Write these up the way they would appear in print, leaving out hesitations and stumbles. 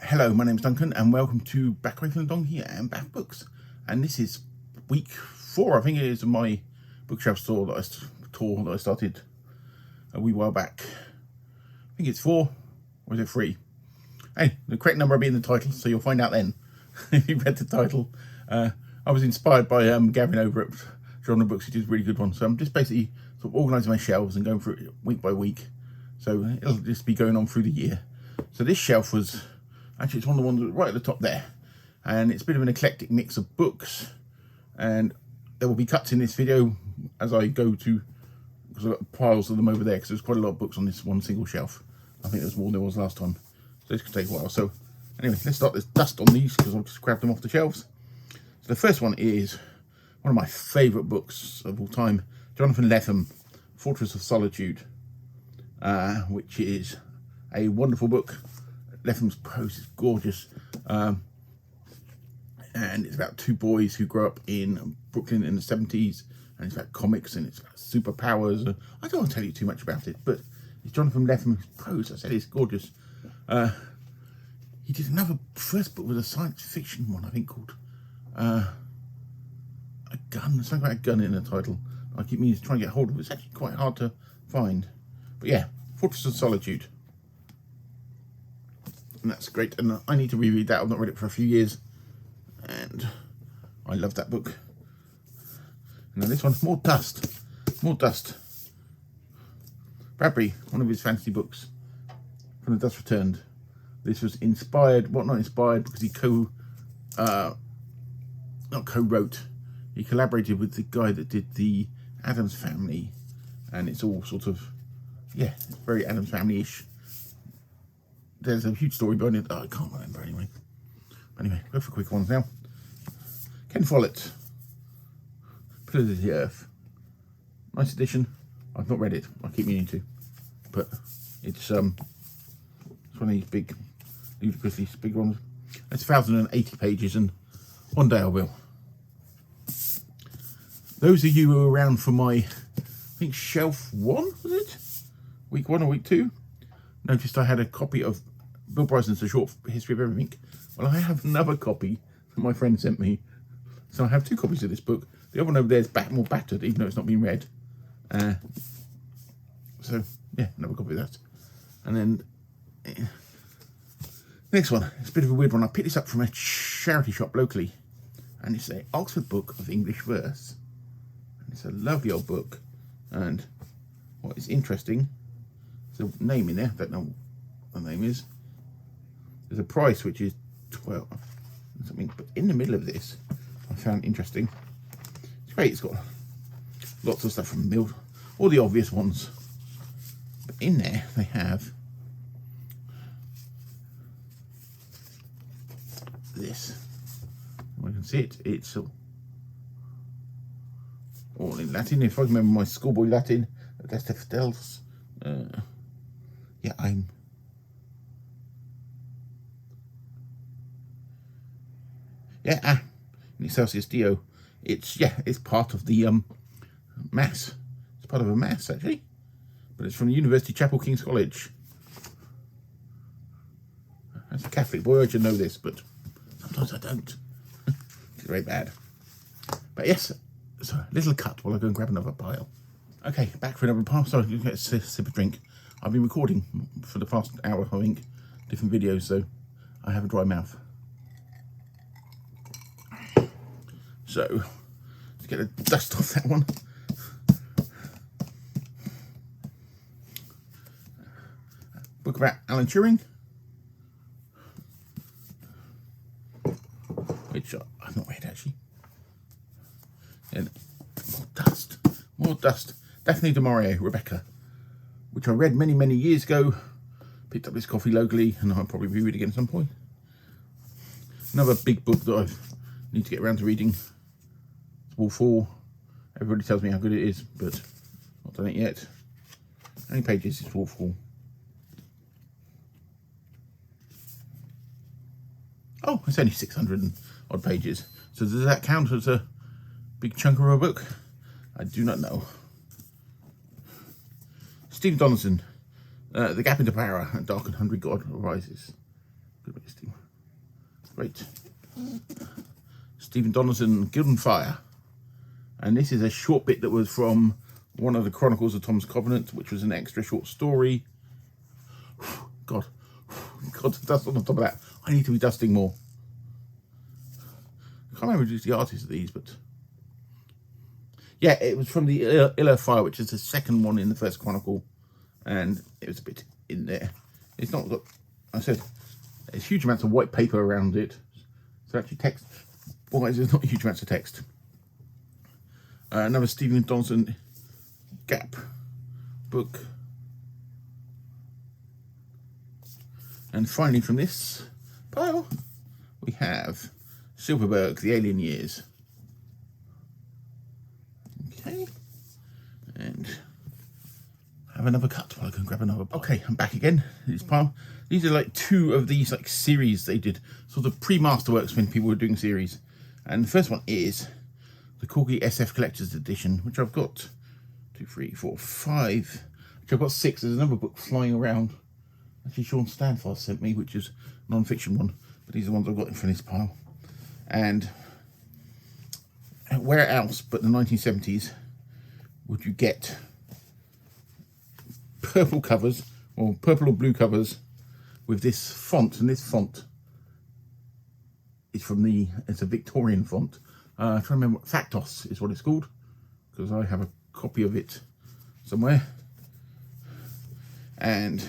Hello, my name's Duncan and welcome to Back Away from the Donkey and Bath Books. And this is week 4, I think it is, of my bookshelf tour that I started a wee while back. I think it's 4, or is it 3? Hey, the correct number will be in the title, so you'll find out then if you read the title. I was inspired by Gavin over at Genre Books, which is a really good one. So I'm just basically sort of organising my shelves and going through it week by week. So it'll just be going on through the year. So this shelf was... Actually, it's one of the ones right at the top there. And it's a bit of an eclectic mix of books. And there will be cuts in this video as I go to, because I've got piles of them over there, because there's quite a lot of books on this one single shelf. I think there's more than there was last time. So this could take a while. So anyway, let's start this dust on these, because I'll just grab them off the shelves. So the first one is one of my favourite books of all time, Jonathan Lethem, Fortress of Solitude, which is a wonderful book. Lethem's prose is gorgeous, and it's about two boys who grew up in Brooklyn in the 70s, and it's about comics and it's about superpowers. I don't want to tell you too much about it, but it's Jonathan Lethem's prose. I said it's gorgeous. He did another first book with a science fiction one, I think, called A Gun. Something about a gun in the title. I keep meaning to try and get hold of it. It's actually quite hard to find. But yeah, Fortress of Solitude. And that's great, and I need to reread that. I've not read it for a few years, and I love that book. And then this one, more dust. Bradbury, one of his fantasy books, From the Dust Returned. This was inspired, well, not inspired, because he not co-wrote, he collaborated with the guy that did the Addams Family, and it's all sort of, yeah, it's very Addams Family-ish. There's a huge story behind it. Oh, I can't remember anyway. Anyway, go for quick ones now. Ken Follett, Pillars of the Earth. Nice edition. I've not read it. I keep meaning to, but it's one of these big, ludicrously big ones. It's 1,080 pages, and one day I will. Those of you who are around for my, I think shelf 1, was it? Week 1 or week 2? Noticed I had a copy of Bill Bryson's A Short History of Everything. Well, I have another copy that my friend sent me. So I have 2 copies of this book. The other one over there is more battered, even though it's not been read. So, yeah, another copy of that. And then, next one. It's a bit of a weird one. I picked this up from a charity shop locally. And it's an Oxford Book of English Verse. And it's a lovely old book. And what is interesting, there's a name in there. I don't know what the name is. There's a price which is 12 something, but in the middle of this I found interesting. It's great. It's got lots of stuff from Mill, all the obvious ones, but in there they have this. I can see it. It's all in Latin. If I remember my schoolboy Latin, Destes. Yeah, I'm. Yeah, in Excelsis Dio. It's part of the mass. It's part of a mass actually, but it's from the University Chapel King's College. As a Catholic boy, I should know this, but sometimes I don't. It's very bad. But yes, so a little cut while I go and grab another pile. Okay, back for another pile. Sorry, get a sip of drink. I've been recording for the past hour, I think, different videos, so I have a dry mouth. So, let's get the dust off that one. Book about Alan Turing, which I've not read actually. And more dust. Daphne du Maurier, Rebecca, which I read many, many years ago. Picked up this copy locally, and I'll probably reread it again at some point. Another big book that I need to get around to reading. It's Wolf Hall. Everybody tells me how good it is, but not done it yet. How many pages is Wolf Hall? Oh, it's only 600 and odd pages. So does that count as a big chunk of a book? I do not know. Steve Donaldson, The Gap into Power, A Dark and Hungry God Arises. Great. Stephen Donaldson, Guild and Fire. And this is a short bit that was from one of the Chronicles of Tom's Covenant, which was an extra short story. God, the dust on the top of that. I need to be dusting more. I can't remember who's the artist of these, but yeah, it was from the Illa Fire, which is the second one in the first Chronicle, and it was a bit in there. It's not got, I said, there's huge amounts of white paper around it, so actually text wise there's not huge amounts of text. Another Stephen Donaldson Gap book. And finally from this pile, we have Silverberg, The Alien Years. Okay. And have another cut while I can grab another pile. Okay, I'm back again in this pile. These are like two of these like series they did, sort of pre-Masterworks when people were doing series. And the first one is the Corgi SF Collector's Edition, which I've got 2, 3, 4, 5. Which I've got 6. There's another book flying around. Actually, Sean Stanford sent me, which is a non-fiction one. But these are the ones I've got in from this pile. And where else but the 1970s would you get purple covers, or purple or blue covers, with this font? And this font is from it's a Victorian font. I'm trying to remember, Factos is what it's called, because I have a copy of it somewhere. And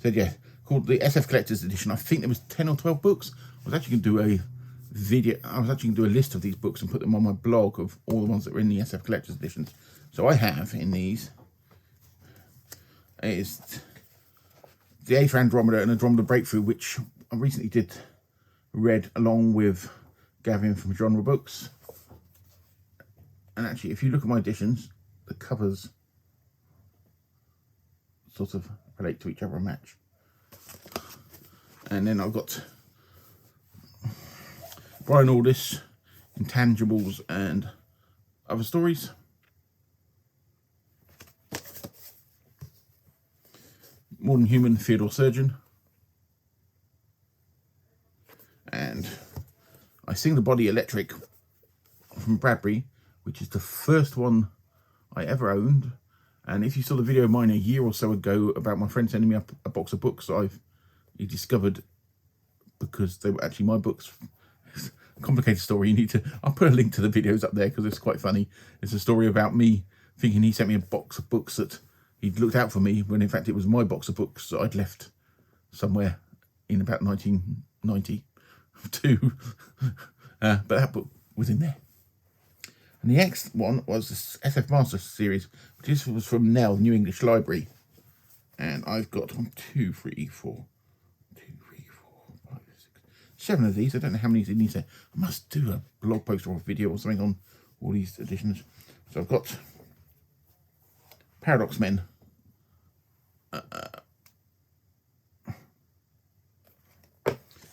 said, yeah, called the SF Collector's Edition. I think there was 10 or 12 books. I was actually going to do a video. I was actually going to do a list of these books and put them on my blog of all the ones that were in the SF Collector's Editions. So I have in these is the A for Andromeda and Andromeda Breakthrough, which I recently read along with Gavin from Genre Books. And actually, if you look at my editions, the covers sort of relate to each other and match. And then I've got Brian Aldiss, Intangibles and Other Stories. More Than Human, Theodore Surgeon. And I Sing the Body Electric from Bradbury, which is the first one I ever owned. And if you saw the video of mine a year or so ago about my friend sending me a box of books he discovered, because they were actually my books. Complicated story. I'll put a link to the videos up there because it's quite funny. It's a story about me thinking he sent me a box of books that he'd looked out for me, when in fact it was my box of books that I'd left somewhere in about 1992. But that book was in there. And the next one was the SF Master series, which was from Nell, New English Library. And I've got 1, 2, 3, 4, 5, 6, 7 of these. I don't know how many in these there. I must do a blog post or a video or something on all these editions. So I've got Paradox Men.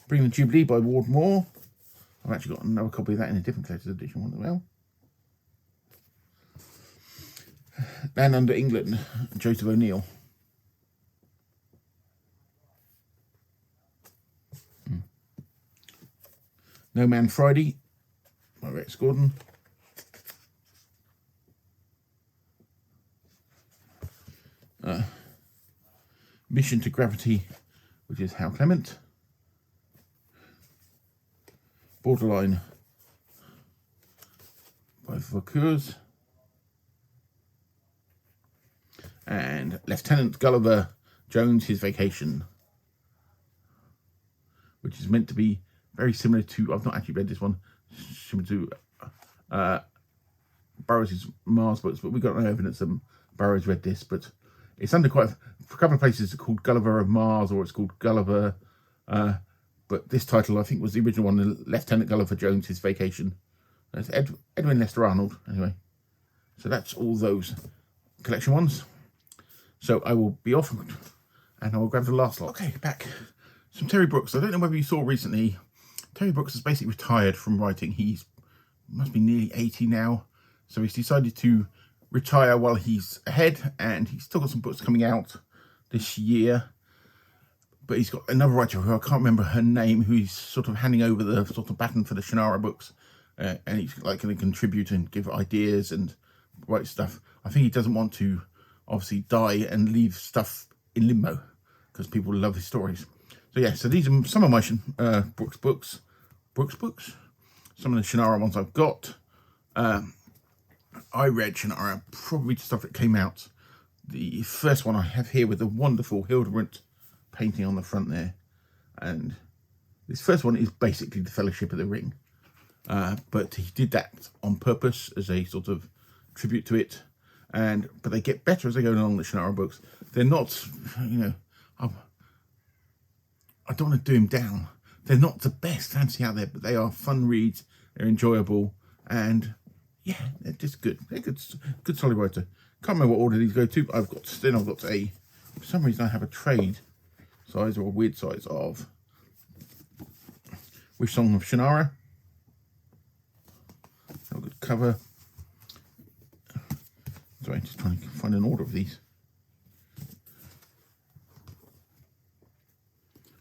Bring the Jubilee by Ward Moore. I've actually got another copy of that in a different collector's edition one as well. Land Under England, Joseph O'Neill. No Man Friday by Rex Gordon. Mission to Gravity, which is Hal Clement. Borderline by Vaucours. And Lieutenant Gulliver Jones, His Vacation, which is meant to be very similar to, I've not actually read this one, similar to Burroughs' Mars books, but we got no evidence that Burroughs read this. But it's under quite a couple of places. It's called Gulliver of Mars, or it's called Gulliver. But this title, I think, was the original one, Lieutenant Gulliver Jones, His Vacation. That's Edwin Lester Arnold, anyway. So that's all those collection ones. So I will be off and I will grab the last lot. Okay, back. Some Terry Brooks. I don't know whether you saw recently, Terry Brooks has basically retired from writing. He must be nearly 80 now. So he's decided to retire while he's ahead, and he's still got some books coming out this year. but he's got another writer who I can't remember her name, who's sort of handing over the sort of baton for the Shannara books, and he's like going to contribute and give ideas and write stuff. I think he doesn't want to obviously die and leave stuff in limbo because people love his stories. So yeah, so these are some of my Brooks books. Some of the Shannara ones I've got. I read Shannara, probably the stuff that came out. The first one I have here with the wonderful Hildebrandt painting on the front there. And this first one is basically the Fellowship of the Ring. But he did that on purpose as a sort of tribute to it. But they get better as they go along, the Shannara books. They're not, you know, I don't want to do them down. They're not the best fancy out there, but they are fun reads. They're enjoyable, and yeah, they're just good. They're good solid writer. Can't remember what order these go to. But I've got a. For some reason, I have a trade size or a weird size of Wish Song of Shannara. A good cover. Sorry, just trying to find an order of these.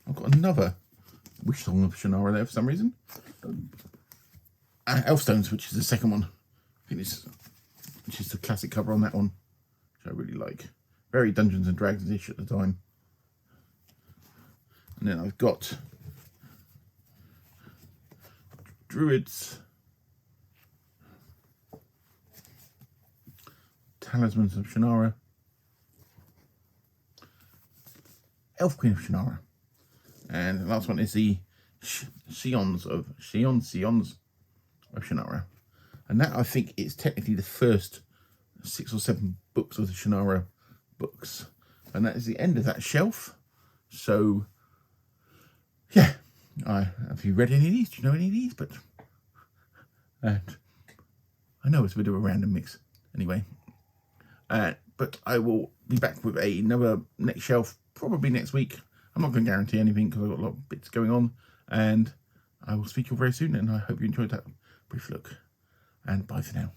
I've got another Wish Song of Shannara there for some reason. Elfstones, which is the second one. I think this, which is the classic cover on that one, which I really like. Very Dungeons and Dragons-ish at the time. And then I've got Druids, Talismans of Shannara, Elf Queen of Shannara, and the last one is the Scions of Shannara. And that, I think, is technically the first 6 or 7 books of the Shannara books. And that is the end of that shelf. So, yeah. Have you read any of these? Do you know any of these? But I know it's a bit of a random mix. Anyway. But I will be back with another next shelf, probably next week. I'm not going to guarantee anything because I've got a lot of bits going on. And I will speak to you very soon. And I hope you enjoyed that brief look. And bye for now.